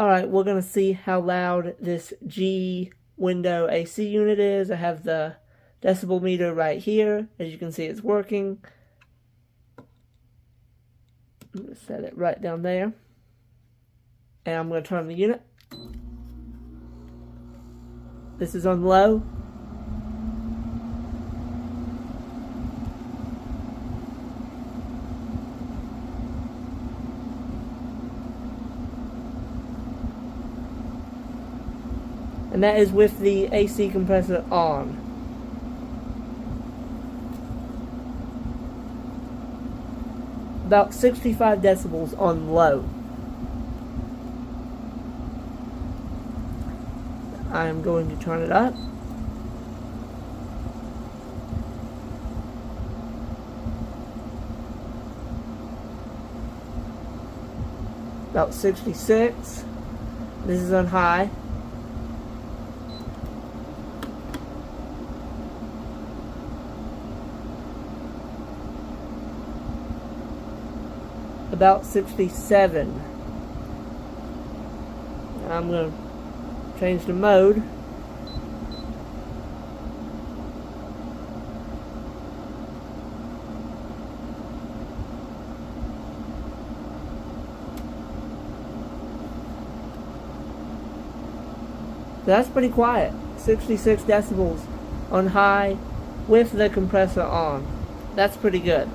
Alright, we're going to see how loud this G window AC unit is. I have the decibel meter right here. As you can see, it's working. I'm going to set it right down there. And I'm going to turn the unit. This is on low. And that is with the AC compressor on. About 65 decibels on low. I am going to turn it up. About 66. This is on high. About 67. I'm going to change the mode. That's pretty quiet. 66 decibels on high with the compressor on. That's pretty good.